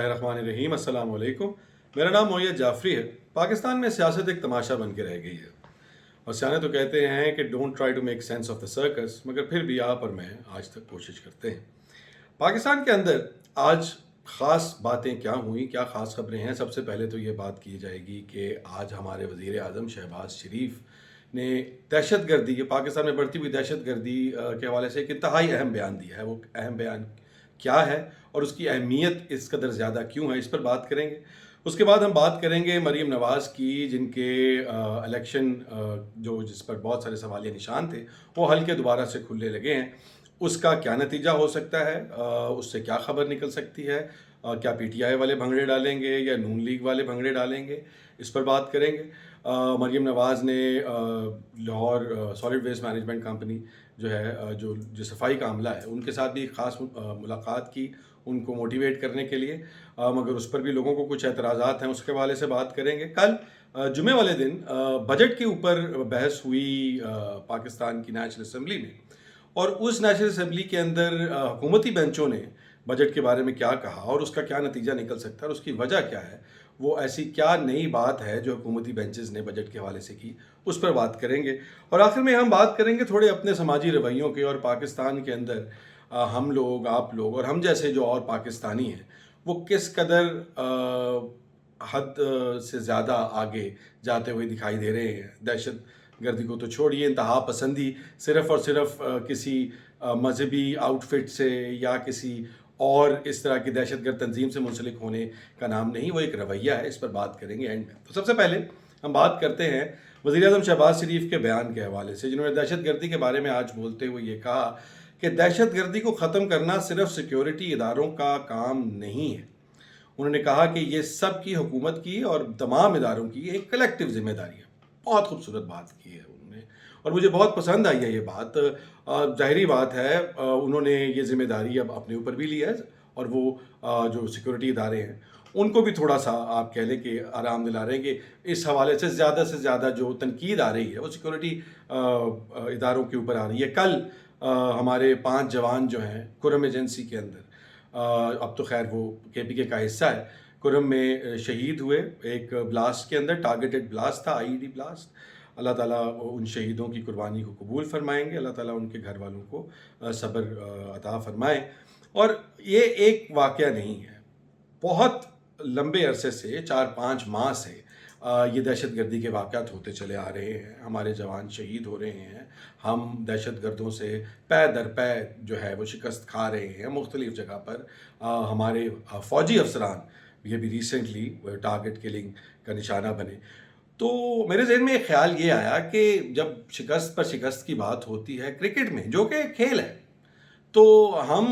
الرحمن الرحیم، السلام علیکم۔ میرا نام معید جعفری ہے۔ پاکستان میں سیاست ایک تماشا بن کے رہ گئی ہے، اور سیانے تو کہتے ہیں کہ don't try to make sense of the circus, مگر پھر بھی آپ اور میں آج تک کوشش کرتے ہیں۔ پاکستان کے اندر آج خاص باتیں کیا ہوئیں، کیا خاص خبریں ہیں؟ سب سے پہلے تو یہ بات کی جائے گی کہ آج ہمارے وزیر اعظم شہباز شریف نے دہشت گردی، پاکستان میں بڑھتی ہوئی دہشت گردی کے حوالے سے ایک انتہائی اہم بیان دیا ہے۔ وہ اہم بیان کیا ہے اور اس کی اہمیت اس قدر زیادہ کیوں ہے، اس پر بات کریں گے۔ اس کے بعد ہم بات کریں گے مریم نواز کی، جن کے الیکشن جس پر بہت سارے سوالیہ نشان تھے، وہ حل کے دوبارہ سے کھلنے لگے ہیں۔ اس کا کیا نتیجہ ہو سکتا ہے، اس سے کیا خبر نکل سکتی ہے، کیا پی ٹی آئی والے بھنگڑے ڈالیں گے یا نون لیگ والے بھنگڑے ڈالیں گے، اس پر بات کریں گے۔ مریم نواز نے Lahore solid waste management company جو صفائی کا عملہ ہے، ان کے ساتھ بھی خاص ملاقات کی، ان کو موٹیویٹ کرنے کے لیے، مگر اس پر بھی لوگوں کو کچھ اعتراضات ہیں، اس کے حوالے سے بات کریں گے۔ کل جمعے والے دن بجٹ کے اوپر بحث ہوئی پاکستان کی نیشنل اسمبلی میں، اور اس نیشنل اسمبلی کے اندر حکومتی بینچوں نے بجٹ کے بارے میں کیا کہا اور اس کا کیا نتیجہ نکل سکتا ہے اور اس کی وجہ کیا ہے، وہ ایسی کیا نئی بات ہے جو حکومتی بینچز نے بجٹ کے حوالے سے کی، اس پر بات کریں گے۔ اور آخر میں ہم بات کریں گے تھوڑے اپنے سماجی رویوں کے، اور پاکستان کے اندر ہم لوگ، آپ لوگ اور ہم جیسے جو اور پاکستانی ہیں، وہ کس قدر حد سے زیادہ آگے جاتے ہوئے دکھائی دے رہے ہیں۔ دہشت گردی کو تو چھوڑیے، انتہا پسندی صرف اور صرف کسی مذہبی آؤٹ فٹ سے یا کسی اور اس طرح کی دہشت گرد تنظیم سے منسلک ہونے کا نام نہیں، وہ ایک رویہ ہے۔ اس پر بات کریں گے اینڈ میں۔ تو سب سے پہلے ہم بات کرتے ہیں وزیر اعظم شہباز شریف کے بیان کے حوالے سے، جنہوں نے دہشت گردی کے بارے میں آج بولتے ہوئے یہ کہا کہ دہشت گردی کو ختم کرنا صرف سیکیورٹی اداروں کا کام نہیں ہے۔ انہوں نے کہا کہ یہ سب کی، حکومت کی اور تمام اداروں کی ایک کلیکٹیو ذمہ داری ہے۔ بہت خوبصورت بات کی ہے انہوں نے، اور مجھے بہت پسند آئی ہے یہ بات۔ ظاہری بات ہے انہوں نے یہ ذمہ داری اب اپنے اوپر بھی لی ہے، اور وہ جو سیکورٹی ادارے ہیں ان کو بھی تھوڑا سا آپ کہہ لیں کہ آرام دلا رہے ہیں کہ اس حوالے سے زیادہ جو تنقید آ رہی ہے وہ سیکورٹی اداروں کے اوپر آ رہی ہے۔ کل ہمارے 5 جوان جو ہیں کرم ایجنسی کے اندر، اب تو خیر وہ کے پی کے کا حصہ ہے، کرم میں شہید ہوئے ایک بلاسٹ کے اندر، ٹارگیٹڈ بلاسٹ تھا، آئی ای ڈی بلاسٹ۔ اللہ تعالیٰ ان شہیدوں کی قربانی کو قبول فرمائیں گے، اللہ تعالیٰ ان کے گھر والوں کو صبر عطا فرمائیں۔ اور یہ ایک واقعہ نہیں ہے، بہت لمبے عرصے سے 4-5 ماہ سے یہ دہشت گردی کے واقعات ہوتے چلے آ رہے ہیں، ہمارے جوان شہید ہو رہے ہیں، ہم دہشت گردوں سے پے در پے جو ہے وہ شکست کھا رہے ہیں مختلف جگہ پر۔ ہمارے فوجی افسران یہ بھی ریسنٹلی ٹارگٹ کلنگ کا نشانہ بنے۔ تو میرے ذہن میں ایک خیال یہ آیا کہ جب شکست پر شکست کی بات ہوتی ہے کرکٹ میں، جو کہ کھیل ہے، تو ہم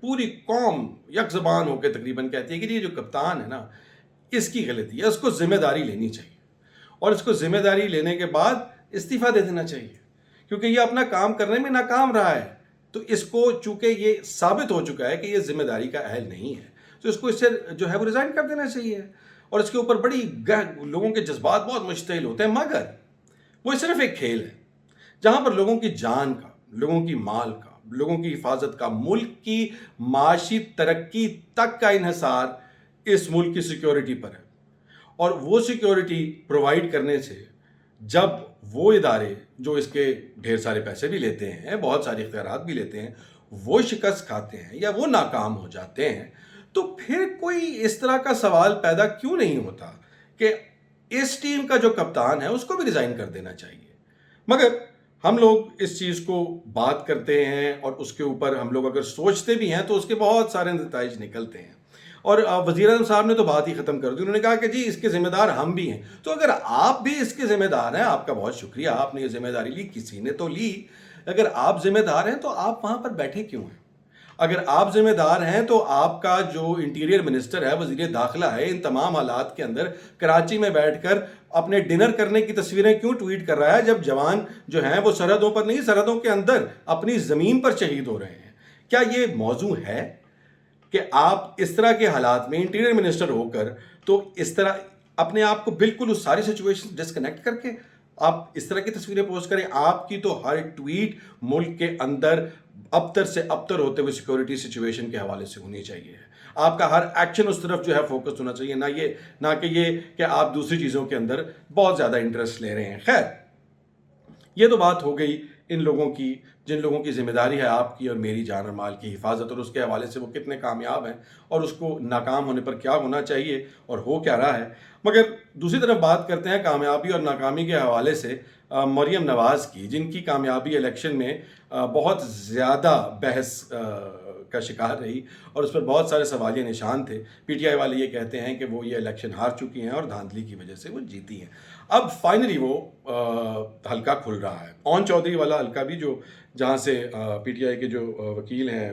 پوری قوم یک زبان ہو کے تقریباً کہتی ہے کہ یہ جو کپتان ہے نا، اس کی غلطی ہے، اس کو ذمہ داری لینی چاہیے، اور اس کو ذمہ داری لینے کے بعد استعفیٰ دے دینا چاہیے، کیونکہ یہ اپنا کام کرنے میں ناکام رہا ہے۔ تو اس کو چونکہ یہ ثابت ہو چکا ہے کہ یہ ذمہ داری کا اہل نہیں ہے، تو اس کو اس سے جو ہے وہ ریزائن کر دینا چاہیے۔ اور اس کے اوپر بڑی لوگوں کے جذبات بہت مشتعل ہوتے ہیں، مگر وہ صرف ایک کھیل ہے جہاں پر لوگوں کی جان کا، لوگوں کی مال کا، لوگوں کی حفاظت کا، ملک کی معاشی ترقی تک کا انحصار اس ملک کی سیکیورٹی پر ہے۔ اور وہ سیکیورٹی پرووائڈ کرنے سے جب وہ ادارے جو اس کے ڈھیر سارے پیسے بھی لیتے ہیں، بہت سارے اختیارات بھی لیتے ہیں، وہ شکست کھاتے ہیں یا وہ ناکام ہو جاتے ہیں، تو پھر کوئی اس طرح کا سوال پیدا کیوں نہیں ہوتا کہ اس ٹیم کا جو کپتان ہے اس کو بھی ریزائن کر دینا چاہیے۔ مگر ہم لوگ اس چیز کو بات کرتے ہیں، اور اس کے اوپر ہم لوگ اگر سوچتے بھی ہیں تو اس کے بہت سارے نتائج نکلتے ہیں۔ اور وزیر اعظم صاحب نے تو بات ہی ختم کر دی، انہوں نے کہا کہ جی اس کے ذمہ دار ہم بھی ہیں۔ تو اگر آپ بھی اس کے ذمہ دار ہیں، آپ کا بہت شکریہ، آپ نے یہ ذمہ داری لی، کسی نے تو لی۔ اگر آپ ذمہ دار ہیں تو آپ وہاں پر بیٹھے کیوں ہیں؟ اگر آپ ذمہ دار ہیں تو آپ کا جو انٹیریئر منسٹر ہے، وزیر داخلہ ہے، ان تمام حالات کے اندر کراچی میں بیٹھ کر اپنے ڈنر کرنے کی تصویریں کیوں ٹویٹ کر رہا ہے، جب جوان جو ہیں وہ سرحدوں پر نہیں، سرحدوں کے اندر اپنی زمین پر شہید ہو رہے ہیں؟ کیا یہ موضوع ہے کہ آپ اس طرح کے حالات میں انٹیریئر منسٹر ہو کر تو اس طرح اپنے آپ کو بالکل اس ساری سچویشن ڈسکنیکٹ کر کے آپ اس طرح کی تصویریں پوسٹ کریں. آپ کی تو ہر ٹویٹ ملک کے اندر ابتر سے ابتر ہوتے ہوئے سیکورٹی سچویشن کے حوالے سے ہونی چاہیے. آپ کا ہر ایکشن اس طرف جو ہے فوکس ہونا چاہیے, نہ کہ یہ کہ آپ دوسری چیزوں کے اندر بہت زیادہ انٹرسٹ لے رہے ہیں. خیر, یہ تو بات ہو گئی ان لوگوں کی جن لوگوں کی ذمہ داری ہے آپ کی اور میری جان اور مال کی حفاظت, اور اس کے حوالے سے وہ کتنے کامیاب ہیں اور اس کو ناکام ہونے پر کیا ہونا چاہیے اور ہو کیا رہا ہے. مگر دوسری طرف بات کرتے ہیں کامیابی اور ناکامی کے حوالے سے مریم نواز کی, جن کی کامیابی الیکشن میں بہت زیادہ بحث کا شکار رہی اور اس پر بہت سارے سوالیہ نشان تھے. پی ٹی آئی والے یہ کہتے ہیں کہ وہ یہ الیکشن ہار چکی ہیں اور دھاندلی کی وجہ سے وہ جیتی ہیں. اب فائنلی وہ حلقہ کھل رہا ہے. اون چودھری والا حلقہ بھی, جو جہاں سے پی ٹی آئی کے جو وکیل ہیں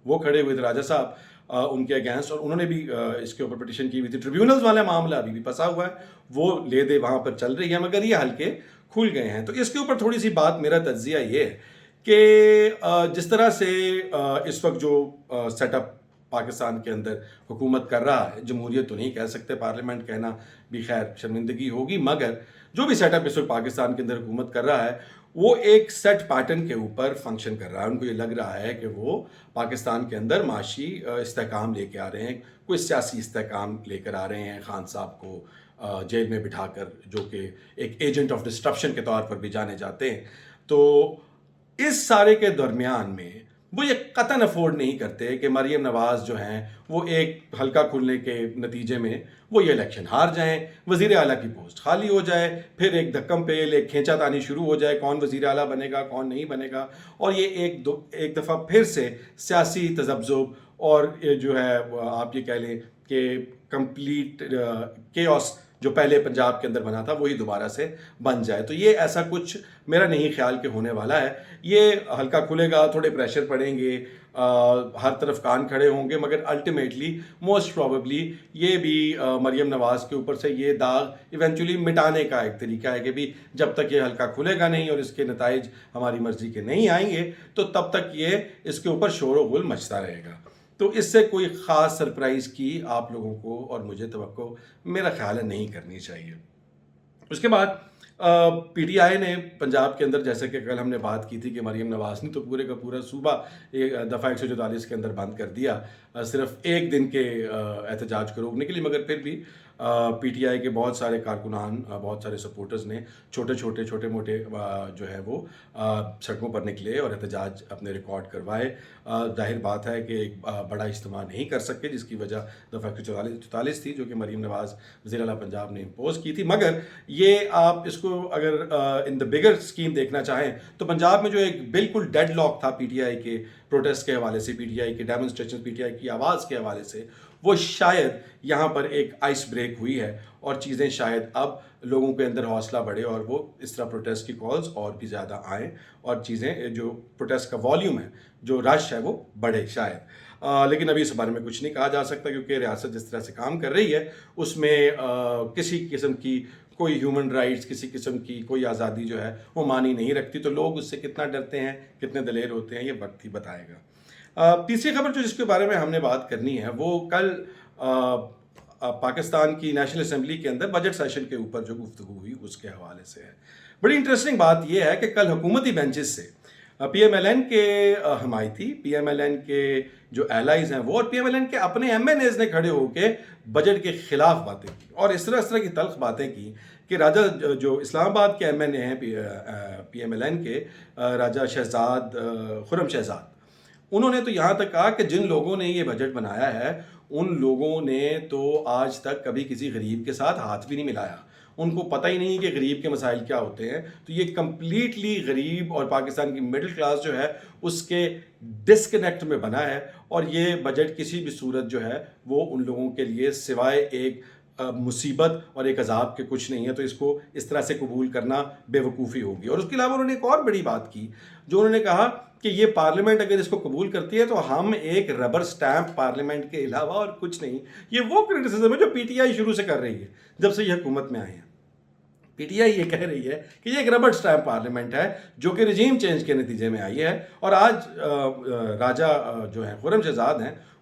وہ کھڑے ہوئے تھے راجہ صاحب ان کے اگینسٹ, اور انہوں نے بھی اس کے اوپر پٹیشن کی ہوئی تھی. ٹریبیونلز والا معاملہ ابھی بھی پھنسا ہوا ہے, وہ لے دے وہاں پر چل رہی ہے, مگر یہ حلقے کھل گئے ہیں. تو اس کے اوپر تھوڑی سی بات, میرا تجزیہ یہ ہے کہ جس طرح سے اس وقت جو سیٹ اپ پاکستان کے اندر حکومت کر رہا ہے, جمہوریت تو نہیں کہہ سکتے, پارلیمنٹ کہنا بھی خیر شرمندگی ہوگی, مگر جو بھی سیٹ اپ اس وقت پاکستان کے اندر حکومت کر رہا ہے وہ ایک سیٹ پیٹرن کے اوپر فنکشن کر رہا ہے. ان کو یہ لگ رہا ہے کہ وہ پاکستان کے اندر معاشی استحکام لے کے آ رہے ہیں, کوئی سیاسی استحکام لے کر آ رہے ہیں. خان صاحب کو جیل میں بٹھا کر, جو کہ ایک ایجنٹ آف ڈسٹرپشن کے طور پر بھی جانے جاتے ہیں. تو اس سارے کے درمیان میں وہ یہ قطعاً افورڈ نہیں کرتے کہ مریم نواز جو ہیں وہ ایک حلقہ کھلنے کے نتیجے میں وہ یہ الیکشن ہار جائیں, وزیر اعلیٰ کی پوسٹ خالی ہو جائے, پھر ایک دھکم پیل, ایک کھینچا تانی شروع ہو جائے, کون وزیر اعلیٰ بنے گا کون نہیں بنے گا, اور یہ ایک دفعہ پھر سے سیاسی تذبذب اور جو ہے آپ یہ کہہ لیں کہ کمپلیٹ کیوس جو پہلے پنجاب کے اندر بنا تھا وہی دوبارہ سے بن جائے. تو یہ ایسا کچھ میرا نہیں خیال کہ ہونے والا ہے. یہ حلقہ کھلے گا, تھوڑے پریشر پڑیں گے, ہر طرف کان کھڑے ہوں گے, مگر الٹیمیٹلی موسٹ پروبیبلی یہ بھی مریم نواز کے اوپر سے یہ داغ ایونچولی مٹانے کا ایک طریقہ ہے کہ بھی جب تک یہ حلقہ کھلے گا نہیں اور اس کے نتائج ہماری مرضی کے نہیں آئیں گے تو تب تک یہ اس کے اوپر شور و غل مچتا رہے گا. تو اس سے کوئی خاص سرپرائز کی آپ لوگوں کو اور مجھے توقع میرا خیال ہے نہیں کرنی چاہیے. اس کے بعد پی ٹی آئی نے پنجاب کے اندر, جیسے کہ کل ہم نے بات کی تھی کہ مریم نواز نے تو پورے کا پورا صوبہ دفعہ 144 کے اندر بند کر دیا صرف ایک دن کے احتجاج کو روکنے کے لیے, مگر پھر بھی پی ٹی آئی کے بہت سارے کارکنان, بہت سارے سپورٹرز نے چھوٹے موٹے جو ہے وہ سڑکوں پر نکلے اور احتجاج اپنے ریکارڈ کروائے. ظاہر بات ہے کہ ایک بڑا اجتماع نہیں کر سکے, جس کی وجہ دفعہ 144 تھی جو کہ مریم نواز وزیر اعلیٰ پنجاب نے امپوز کی تھی. مگر یہ آپ اس کو اگر ان دا بگر اسکیم دیکھنا چاہیں تو پنجاب میں جو ایک بالکل ڈیڈ لاک تھا پی ٹی آئی کے پروٹیسٹ کے حوالے سے, پی ٹی آئی کے ڈیمونسٹریشن, پی ٹی آئی کی آواز کے حوالے سے, وہ شاید یہاں پر ایک آئس بریک ہوئی ہے اور چیزیں شاید اب لوگوں کے اندر حوصلہ بڑھے اور وہ اس طرح پروٹیسٹ کی کالز اور بھی زیادہ آئیں اور چیزیں جو پروٹیسٹ کا والیوم ہے, جو رش ہے وہ بڑھے شاید. لیکن ابھی اس بارے میں کچھ نہیں کہا جا سکتا کیونکہ ریاست جس طرح سے کام کر رہی ہے اس میں کسی قسم کی کوئی ہیومن رائٹس, کسی قسم کی کوئی آزادی جو ہے وہ مانی نہیں رکھتی. تو لوگ اس سے کتنا ڈرتے ہیں, کتنے دلیر ہوتے ہیں, یہ وقت ہی بتائے گا. تیسری خبر جو جس کے بارے میں ہم نے بات کرنی ہے وہ کل پاکستان کی نیشنل اسمبلی کے اندر بجٹ سیشن کے اوپر جو گفتگو ہوئی اس کے حوالے سے ہے. بڑی انٹرسٹنگ بات یہ ہے کہ کل حکومتی بینچز سے پی ایم ایل این کے حمایتی, پی ایم ایل این کے جو ایلائز ہیں وہ, اور پی ایم ایل این کے اپنے ایم این ایز نے کھڑے ہو کے بجٹ کے خلاف باتیں کی اور اس طرح کی تلخ باتیں کی کہ راجہ جو اسلام آباد کے ایم این اے ہیں پی ایم ایل این کے, راجہ شہزاد خرم شہزاد, انہوں نے تو یہاں تک کہا کہ جن لوگوں نے یہ بجٹ بنایا ہے ان لوگوں نے تو آج تک کبھی کسی غریب کے ساتھ ہاتھ بھی نہیں ملایا, ان کو پتہ ہی نہیں کہ غریب کے مسائل کیا ہوتے ہیں. تو یہ کمپلیٹلی غریب اور پاکستان کی مڈل کلاس جو ہے اس کے ڈسکنیکٹ میں بنا ہے, اور یہ بجٹ کسی بھی صورت جو ہے وہ ان لوگوں کے لیے سوائے ایک مصیبت اور ایک عذاب کے کچھ نہیں ہے. تو اس کو اس طرح سے قبول کرنا بے وقوفی ہوگی. اور اس کے علاوہ انہوں نے ایک اور بڑی بات کی جو انہوں نے کہا کہ یہ پارلیمنٹ اگر اس کو قبول کرتی ہے تو ہم ایک ربر سٹیمپ پارلیمنٹ کے علاوہ اور کچھ نہیں. یہ وہ کرٹیسزم ہے جو پی ٹی آئی شروع سے کر رہی ہے جب سے یہ حکومت میں آئے ہیں. پی ٹی آئی یہ کہہ رہی ہے کہ یہ ایک ربر سٹیمپ پارلیمنٹ ہے جو کہ رجیم چینج کے نتیجے میں آئی ہے. اور آج راجہ جو ہیں خرم شہزاد ہیں,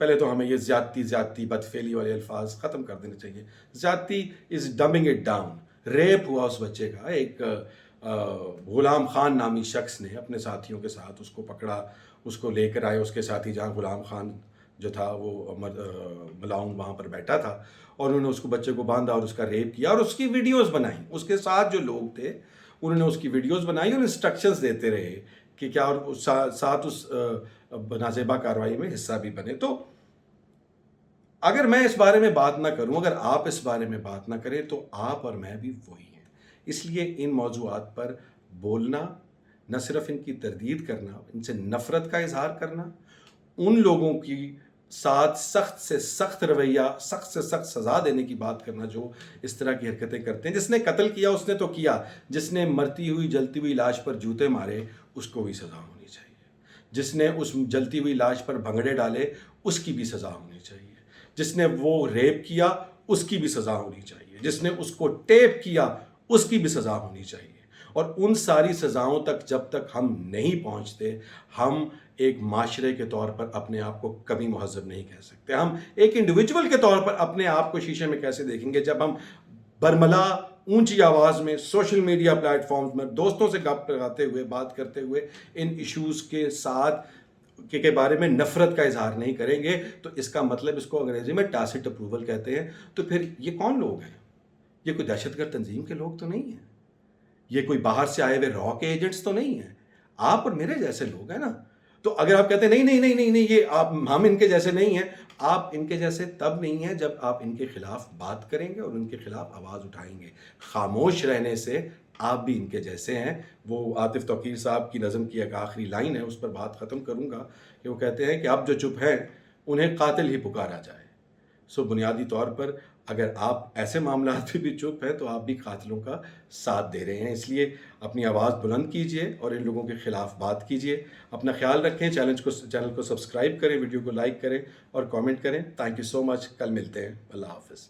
پہلے تو ہمیں یہ زیادتی بدفعلی والے الفاظ ختم کر دینے چاہیے. زیادتی از ڈمبنگ اٹ ڈاؤن. ریپ ہوا اس بچے کا. ایک غلام خان نامی شخص نے اپنے ساتھیوں کے ساتھ اس کو پکڑا, اس کو لے کر آئے. اس کے ساتھی جہاں غلام خان جو تھا وہ ملاؤن وہاں پر بیٹھا تھا, اور انہوں نے اس کو بچے کو باندھا اور اس کا ریپ کیا, اور اس کی ویڈیوز بنائیں. اس کے ساتھ جو لوگ تھے انہوں نے اس کی ویڈیوز بنائی اور انسٹرکشنز دیتے رہے کہ کیا, اور ساتھ اس نازیبہ کارروائی میں حصہ بھی بنے. تو اگر میں اس بارے میں بات نہ کروں, اگر آپ اس بارے میں بات نہ کریں, تو آپ اور میں بھی وہی ہیں. اس لیے ان موضوعات پر بولنا, نہ صرف ان کی تردید کرنا, ان سے نفرت کا اظہار کرنا, ان لوگوں کی ساتھ سخت سے سخت رویہ, سخت سے سخت سزا دینے کی بات کرنا جو اس طرح کی حرکتیں کرتے ہیں. جس نے قتل کیا اس نے تو کیا, جس نے مرتی ہوئی جلتی ہوئی لاش پر جوتے مارے اس کو بھی سزا ہونی چاہیے, جس نے اس جلتی ہوئی لاش پر بھنگڑے ڈالے اس کی بھی سزا ہونی چاہیے, جس نے وہ ریپ کیا اس کی بھی سزا ہونی چاہیے, جس نے اس کو ٹیپ کیا اس کی بھی سزا ہونی چاہیے. اور ان ساری سزاؤں تک جب تک ہم نہیں پہنچتے, ہم ایک معاشرے کے طور پر اپنے آپ کو کبھی مہذب نہیں کہہ سکتے. ہم ایک انڈیویجول کے طور پر اپنے آپ کو شیشے میں کیسے دیکھیں گے جب ہم برملا اونچی آواز میں سوشل میڈیا پلیٹ فارمز میں دوستوں سے گپ لگاتے ہوئے, بات کرتے ہوئے ان ایشوز کے ساتھ کے بارے میں نفرت کا اظہار نہیں کریں گے. تو اس کا مطلب, اس کو انگریزی میں ٹیسٹ اپروول کہتے ہیں. تو پھر یہ کون لوگ ہیں؟ یہ کوئی دہشت گرد تنظیم کے لوگ تو نہیں ہیں, یہ کوئی باہر سے آئے ہوئے را کے ایجنٹس تو نہیں ہیں, آپ اور میرے جیسے لوگ ہیں نا. تو اگر آپ کہتے ہیں نہیں نہیں نہیں نہیں نہیں یہ آپ ہم ان کے جیسے نہیں ہیں, آپ ان کے جیسے تب نہیں ہیں جب آپ ان کے خلاف بات کریں گے اور ان کے خلاف آواز اٹھائیں گے. خاموش رہنے سے آپ بھی ان کے جیسے ہیں. وہ عاطف توقیر صاحب کی نظم کی ایک آخری لائن ہے, اس پر بات ختم کروں گا, کہ وہ کہتے ہیں کہ اب جو چپ ہیں انہیں قاتل ہی پکارا جائے. سو بنیادی طور پر اگر آپ ایسے معاملات میں بھی چپ ہیں تو آپ بھی قاتلوں کا ساتھ دے رہے ہیں. اس لیے اپنی آواز بلند کیجئے اور ان لوگوں کے خلاف بات کیجئے. اپنا خیال رکھیں, چینل کو سبسکرائب کریں, ویڈیو کو لائک کریں اور کامنٹ کریں. تھینک یو سو مچ. کل ملتے ہیں. اللہ حافظ.